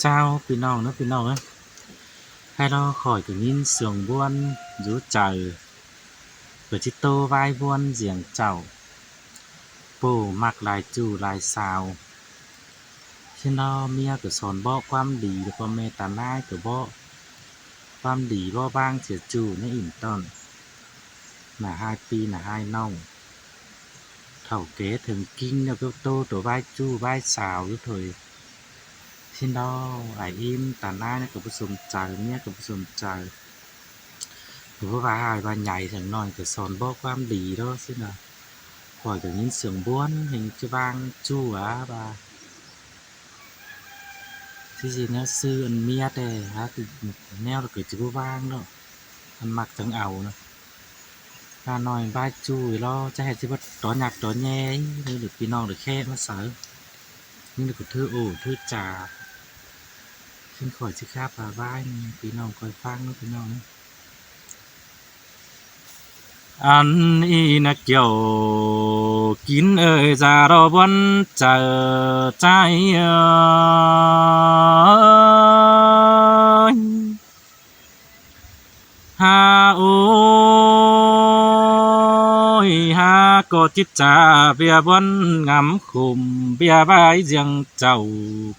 เจ้าพี่น้องนะพี่น้องเอ้ยให้เราขอยก็ยินเสียงบ้วนอยู่ใจเปิดสิโตวายบ้วนเสียงเจ้าปู่มักหลายจู่หลายสาวพี่น้องเมียก็สอนบอกความดีแล้วก็แม่ตานายก็บอกความดีบ่บางเสียจู่ในอิ่มต้นหน้า5ปีหน้า5น้องเฒ่าเก๋ถึงกิ้งแล้วก็โตตัววายจู่วายสาวอยู่เถยพี่น้องอ้ายอิ่มตานายก็บ่สนใจเมียก็บ่สนใจหรือว่าอ้ายว่าใหญ่จังน้อยก็สอนบอกความดีเด้อซินะข้อยก็ยินเสียงบ้วนเห็นจะวางจู่ว่าที่จริงแล้วซื้ออันเมียแต่หาคือแนวก็สิบ่วางเนาะมันมักจังเอาเนาะถ้าน้อยบายจู่รอจะให้สิว่าตอหยักตอแย่หรือพี่น้องหรือแค่มาเสอนี่ก็ถือโอ้ถือจาซึ่งข้อยสิคาบว่าบ้านพี่น้องคอยฟังเนาะพี่น้องนะอันอีนักเกี่ยวกินจารอบวันเจอใจหาโอ้ยหาก็จิตจาเบียบวันงำคุมเบียบายเจียงเจ้า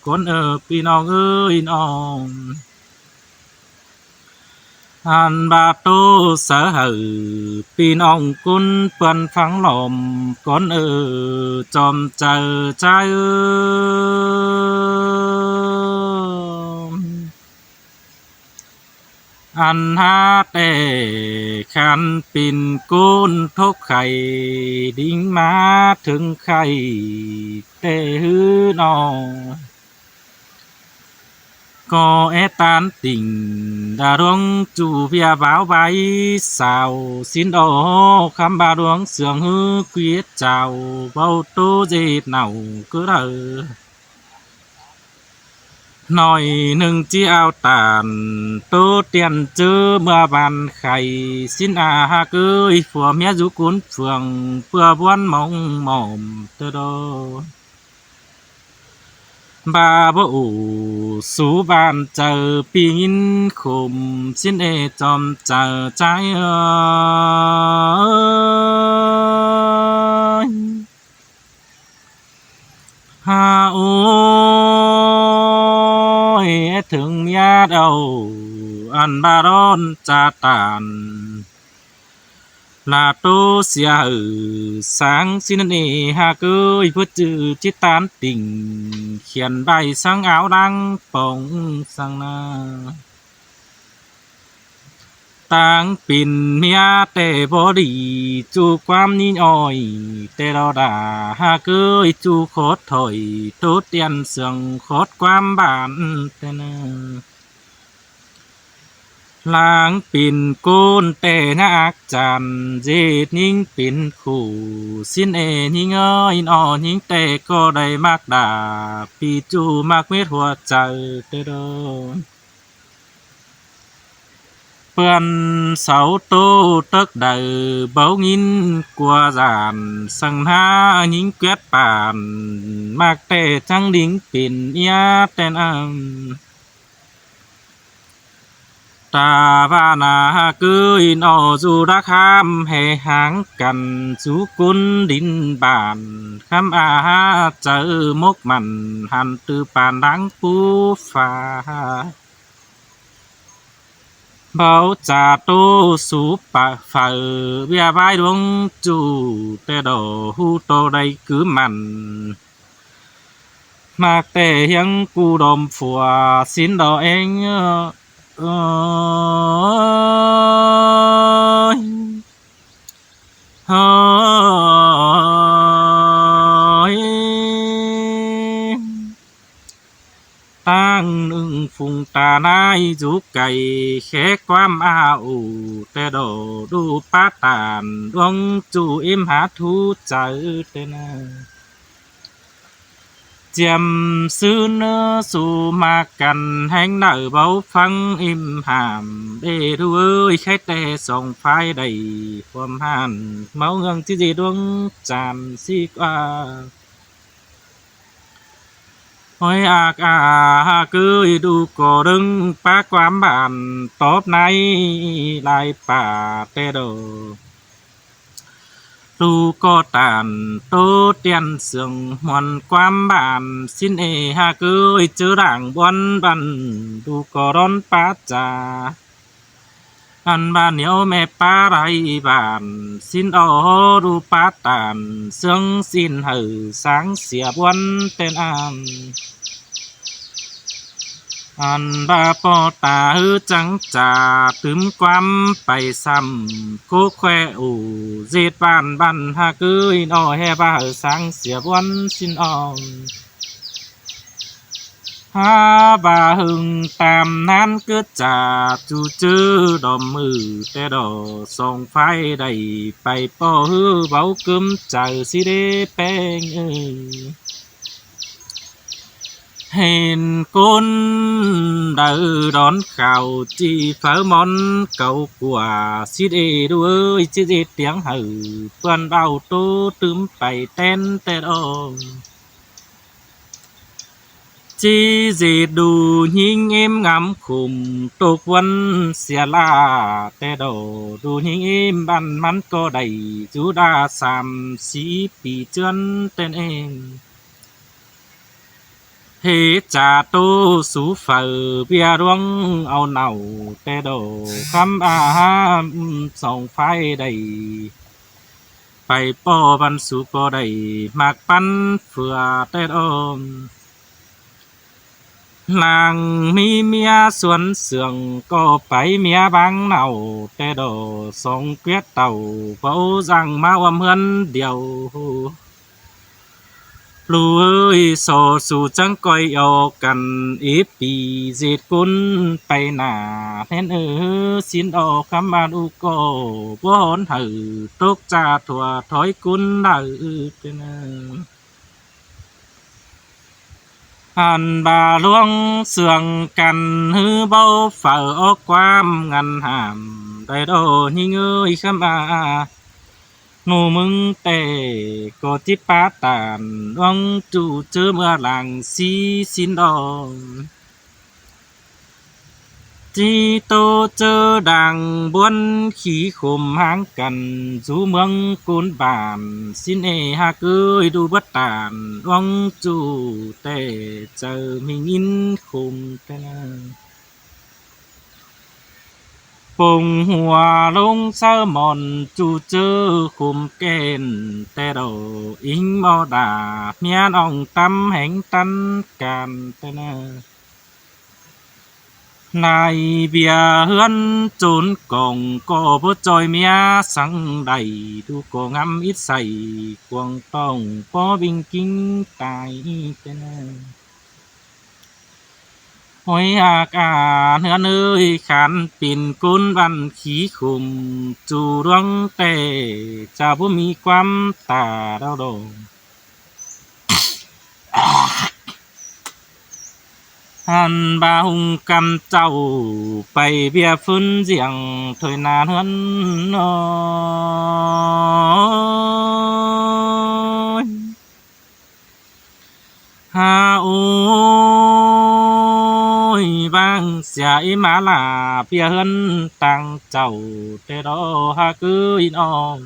คนพี่น้องเอ้ยน้องอันบาโตสะหือพี่น้องกุนเปิ้นฟังลมก่อนจอมเจอใจอันหาแต่คันปิ่นกุนทกไข่ดิ่งมาถึงไข่แต่หือนองก็ตานติ่งดาดวงจูเพียบ่าวใบสาวสินโอคำบาดวงเสืองฮือเกวียดเจ้าเว้าโตเจ็ดเน่าก็เด้อหน่อยหนึ่งจีเอาตานโตเตียนเจอเมื่อบานไข่สินอาหาเกยผัวเมียอยู่กุนเฟืองเพื่อบ้วนมองหม่อมเตอโดบาบ่อูสู่บ้านเจอปีนคุมสินจอมเจอใจหาโอ้ยถึงญาติเอาอันบาร้อนจาตานลาโตเสียสังสินหาเกยเพื่อจือจิตานติ่งเขียนใบสังเอาดังปองสังนาต่างปิ่นเมียแต่บ่ดีจูความนิอ้อยแต่เราด่าหาเกยจูโคตรถอยตุเตียนเสืองโคตรความบานแต่นาลางปิ่นกูนแต่นักจันเจดนิ่งปิ่นคู่สินนิ่งนอนิ่งแต่ก็ได้มากดาปีจูมากเม็ดหัวใจเตโดเปื้อนเสาโตตึกเดือเบางินกว่าจานสังหานิ่งเกวียดป่านมากแต่จังดิ่งปิ่นยาแต่นตาบานาเกยนอจูราคามให้หางกันสุกุลดินบานคำอาเจอมกมันหันตือปานดังปูฟ้าเบาจาโตสูปะเฝ่อเบียบายดวงจูแต่ดอหูโตได้คือมันมากแต่ยังกูดมฝัวสินดอเองตั้งหนึ่งฟุงตานายจุกไก่แค่ความอาอูแต่ดอดูปาตานดวงจูอิมหาทูใจแต่นาเจียมซื้อเนื้อสู่มากันแห่งเนอเบาฟังอิมหามเด้ดูเอ้ยแค่แต่ส่องไฟได้ความหันเมาเงิงที่จีดวงจานสิกว่า Ôi cứ đu cổ đừng bá quám bản tốt này lại bà tê đồ đu có tàn tô tiền sương hoàn quám bản xin cứ chữ đảng buôn văn đu có đón bá trà ăn bà nếu mẹ bá rai bản xin đu bá tàn sương xin hử sáng xỉa buôn tên an anh ba po tà hư trắng trà tướm quam bay xăm cố khoe ủ dệt ban ha cứ in o he ba hư sáng xỉa buôn xin on ha ba hưng tam nan cứ trà chu chư đom mừ tê đỏ song phai đầy bay po hư báo cơm chờ si đê beng ơi hèn côn đỡ đón khảo chỉ phở món cầu của xí đề đuôi chỉ dệt tiếng hử quan bao tô tướm bảy ten tê đô chỉ dệt đủ nhinh em ngắm khùng tục quân xìa la tê đô đủ nhinh em ban mắn có đầy chú đa sàm xí bì chân tên em hê trà tô sú phở bia ruộng ao nầu tê đồ khăm sòng phai đầy phải po văn sú po đầy mạc pan phừa tê đồ làng mi mía xuân sương có phải mía băng nào tê đồ song quyết tàu vỗ rằng mau âm hơn điều lù ơi sổ sù trắng coi yêu cần ít bị dệt cún bay nà nên xin ô khám ban u cô bố hôn hử tốt cha thua thói cún nở tên hàn bà luông sườn cằn hư bao phở ô quam ngăn hàm đầy đồ nhinh ơi khám nô mừng tề có tiếp bá tàn đoan chủ chớ mưa làng xí xin đo chi tô chớ đàng buôn khí khồm háng cần chú mương côn bản xin ha cưới đu bất tàn đoan chủ tề chờ mình in khồm tề bông hoa lông sơ mòn chu chơ khum kèn tê đồ ính mò đà mian ong tâm hẹn tân càn tê nè này bia hươn trốn còng có bớt trôi mía sáng đầy tu có ngắm ít say quăng tông có bình kinh tài tê nè hối hươn ơi khán pin côn văn khí khùng chủ đoan tề cha bố mi quam tà đau đầu hàn ba hùng cầm trâu bày bia phun giềng thôi nàn hơn ôi ha ôi vang xài má là bia hơn tăng trâu tê đó ha cứ in on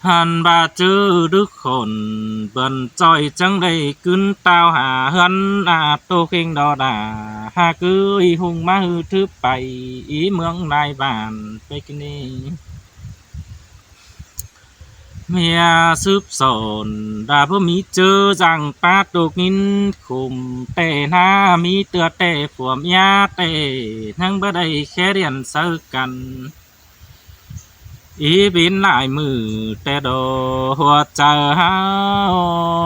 hàn bà chữ đức khổn bần tròi trắng đầy cứng tao hà hân tô khinh đo đà ha cứ y hùng má hư thứ bảy ý mương nai bàn bê kinh mẹ súp sồn đã bố mi chơ rằng bát đột nghìn khủng tệ na mi tựa tệ của mẹ tệ năng bơ đầy khe điện sơ cần ý biến lại mừ tệ đồ hoa chờ ha ôi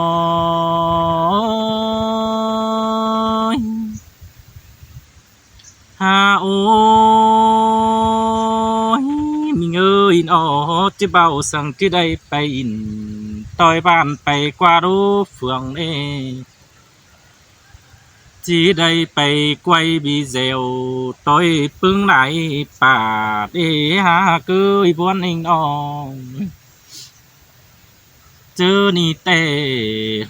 ha ôi mình ơi nó chỉ bao sang cái đây bay tôi bàn bay qua đô phường này chỉ đây bay quay bị dèo tôi bưng lại bà để ha cứ buôn anh on chớ ni tê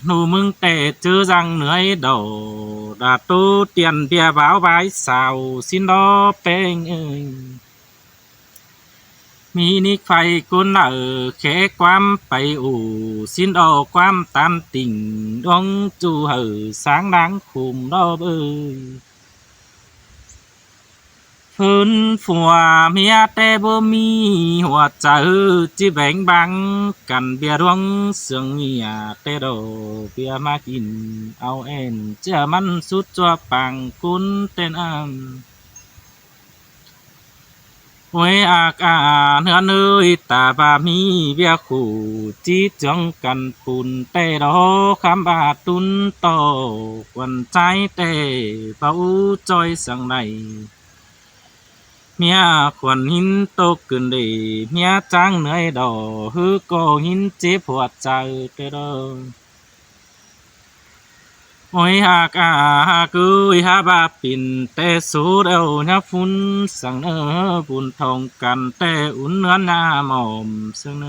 nụ mừng tê chớ răng nưỡi đầu đã tu tiền bia báo bái xào xin đó bênh ơiมีนิกไฟกุนแค่ความไปอู่สิ้นออกความตามติ่งดวงจูสางดังคุมรอบพื้นฝัวเมียแต่บ่มีหัวใจจิแบ่งบังกันเบียดวงเสืองเมียแต่ดอเบียมากินเอาเอ็นเจ้ามันสุดจัวปังกุนเต้นหวยอากาเนื้อเนยตาบามีเบียคู่จีจังกันปุ่นแต่ดอคำบาตุนต่อควันใจแต่เป้าจอยสังใดเมียควันหินตกขึ้นได้เมียจังเหนื่อยดอฮือก็หินเจ็บหัวใจแต่ดอโอ้ยหากกุยหาบาปิ่นแต่สูดเอาหน้าฝุ่นสังบุญทองกันแต่อุ่นเนื้อหน้าหมอมสัง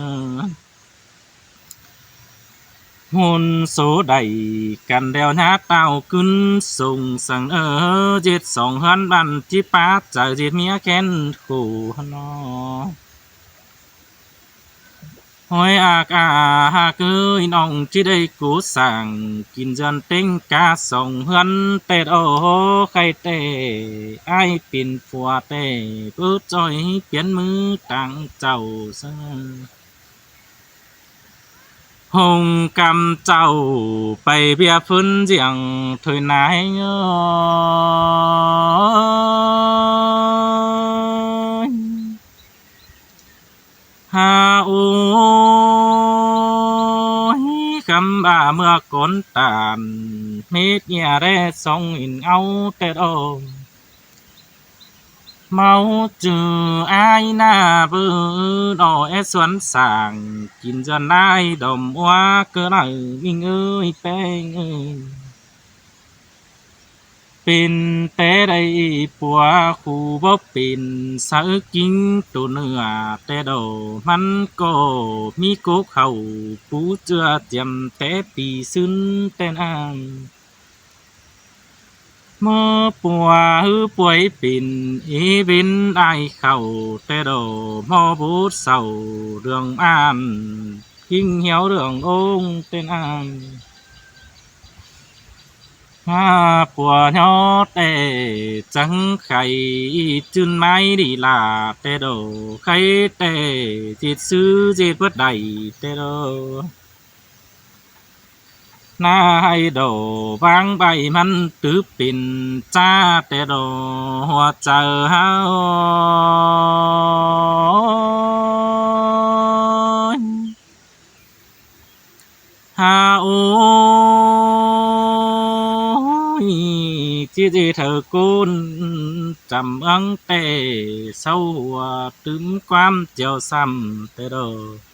หุ่นโสใดกันเดียวหน้าเต้าขึ้นส่งสังเจ็ดสองหันบันจิป้าใจเจ็ดเมียแค้นขู่นอหอยอากกุยน้องที่ได้กูสั่งกินจนเต็งกาส่งเฮือนแต่โอ้ใครแต่ไอ้ปิ่นผัวแต่ปื้อจ้อยเปลี่ยนมือตั้งเจ้าซะหงกำเจ้าไปเบียพื้นเจียงถอยนายหาโอ้ยคำบ่าเมื่อก่อนตานเม็ดเนี่ยได้ส่งอินเอาแต่ดอกเมาจืออายหน้าเบื่อดอสวนสางกินจนได้ดมว่าเกินมิ่งเอ้ยแป้งเอ้ยเป็นแต่ได้ปัวคู่บ่เป็นสักกินตัวเนื้อแต่ดอกมันก็มีกกเข้าปูเจือเจียมแต่ปีซึ้นแต่นางเมื่อปัวป่วยเป็นบินได้เข้าแต่ดอกหมอบูดเศร้าเรื่องอ่านยิ่งเหี่ยวเรื่ององค์แต่นางปัวยอแต่จังไข่จุนไม้ดีลาแต่ดอกไข่แต่จิตซื้อจิตเบิดใดแต่ดอกนายดอกบางใบมันตึบเป็นจ้าแต่ดอกหัวใจเฮาหาโอ้จีเธอกุนจำอังแต่เศร้าหัวตึมความเจียวซ้ำแต่ดอก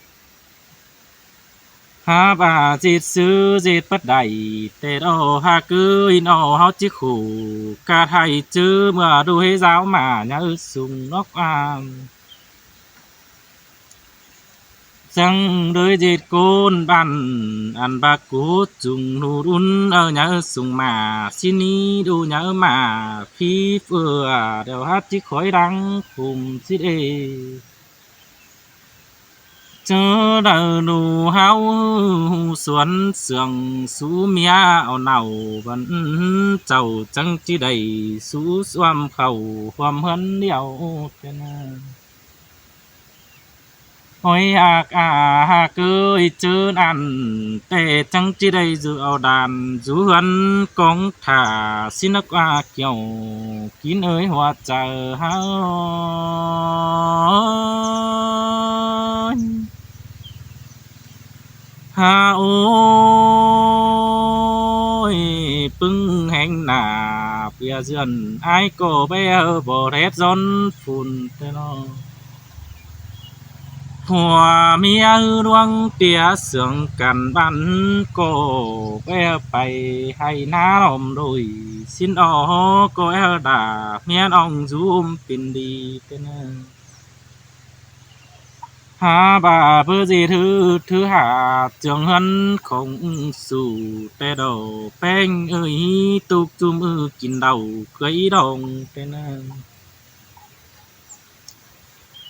หาบาจิตซื้อจิตปัดใดแต่ดอกหากืออินอเฮาจิขู่กาไทยจื้อเมื่อดูให้สาวมาเนี่ยสุ่งนกอามจังโดยจิตกุนบันอันบากูจุงนูรุนเนี่ยสุ่งมาสินี้ดูเนี่ยมาพี่เฟือเดี๋ยวฮัดจิคอยดังคุมสิเอเจอดานูเฮาสวนเสืองสูเมียเอาเน่าบันเจ้าจังจิได้สู้สวมเข้าความเฮินเดียวเป็นหอยอากเกยเจออันแต่จังจิได้อยู่เอาดานอยู่หันกองถ่าสินักเกี่ยวกินเอ้ยหัวใจเฮาหาโอ้ยปึ้งแห่งหน้าเปียเจือนไอ้ก็ไปบ่เร็ดจนฝุ่นแต่นอหัวเมียดวงเตียเสืองกันบันก็ไปให้น้าลมโดยสิ้นก็ด่าเมียน้องจุมเป็นดีเป็นห bà bơ gì thứ hạ trường hân không sủ tê đồ beng ơi tục chum kín đầu cưới đồng tên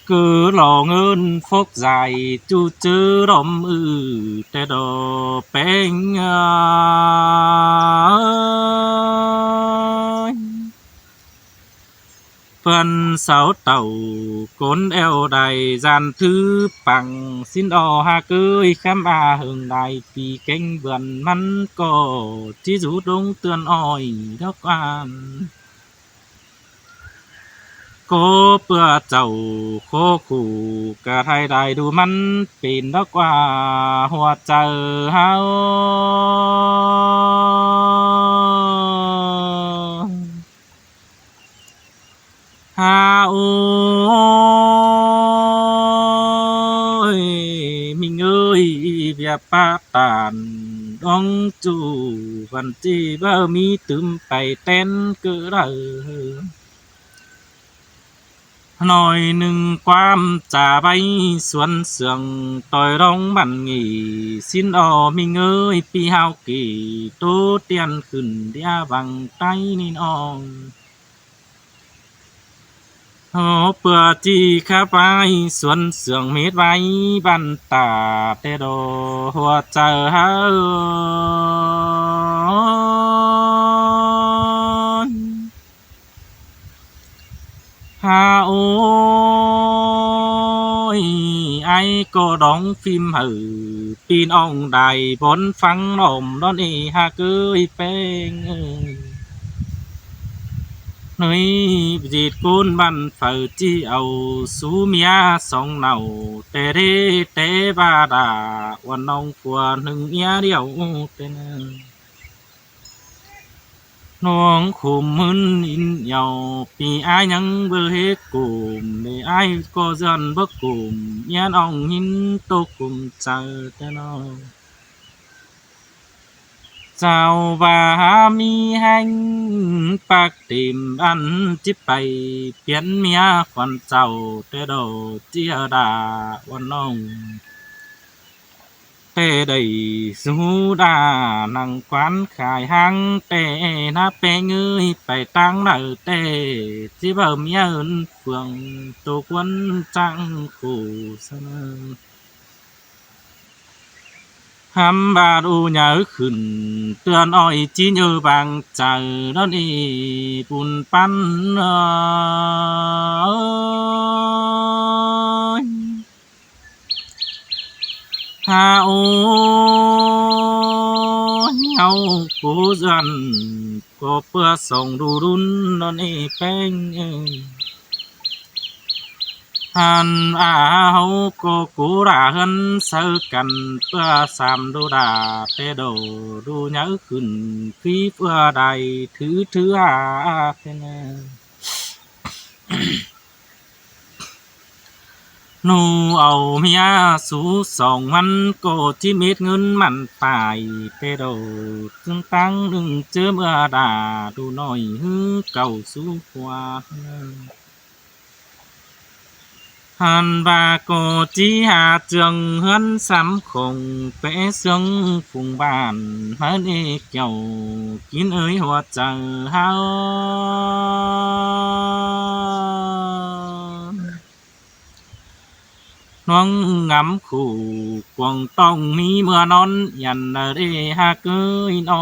cứ lo ngơn phúc dài chu chư đom tê đồ beng ơi phần sáu tàu cốn eo đài gian thứ bằng xin đò ha cưới khám hừng đài vì canh vườn mắn cò chỉ rú đông tươn oi đốc an cô bữa chầu khô khủ cả hai đài đủ mắn pin đốc qua hoa chờ hao ha ôi mình ơi việc ba tàn đong chủ văn chi bơ mi tùm bày tên cỡ đời nói nâng quam trà bay xuân sương tôi đông bản nghỉ xin ở mình ơi pi hao kỳ tô tiền khẩn đĩa bằng tay nên on hô bữa chi khá vai xuân sương mết vai ban tà tê đồ hoa chờ hao ha ôi ai có đóng phim hử pin ông đài bốn phăng nồm đón đi ha cưới beng nơi dịt côn ban phở chi ầu sú mía sông nào tê đê tê ba đà quan ông của nâng nhá điệu tênน้องขมมึนอินเหยาปีอายยังเบอเฮ็ดกลุ่มในอายก็ยันบ่กลุ่มยานอ่องหินตกกลุ่มใจแต่น้องเจ้าว่ามีแห่งปากติมอันจิไปเปลี่ยนเมียขวัญเจ้าแต่ดอกเจียดาวันน้องtê đầy su đà năng quán khai hang tê na pê ngươi phải tăng nợ tê chỉ bờ mía ơn phường tổ quân trang khổ sơn ham bà đu nhớ khẩn tươn oi chỉ nhớ bằng chờ đón y bùn pan ơi ha ô nhau cố dần có bữa sông đu đun non ê beng hàn hậu có cố đà hân sơ cần bữa sam đu đà tê đồ đu nhớ khẩn khi bữa đài thứ thứ thế nèนูเอาเมียสู่สองมันก็ที่เม็ดเงินมันตายแต่โดจึงตั้งหนึ่งเจอเมื่อดาดูหน่อยฮือเก่าสู่กว่าหันบาก็จีหาเจืองเฮือนซ้ำคงเปะเสืองฟุงบ้านเฮือนเอกเจ้ากินเอ้ยหัวใจเฮาน้องงำขู่กวงต้องมีเมื่อนอนยันเดหาเกยนอ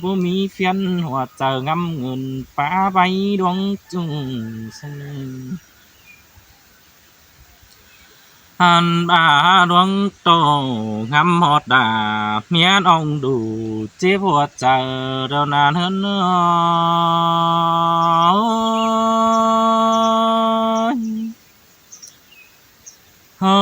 บ่มีเฟียนหัวเจองำเงินป้าใบดวงจุงสนึงหันบาดวงโตงำหอดดาเมียน้องดูเจ็บหัวใจเดี๋ยวนานเฮินเฮ้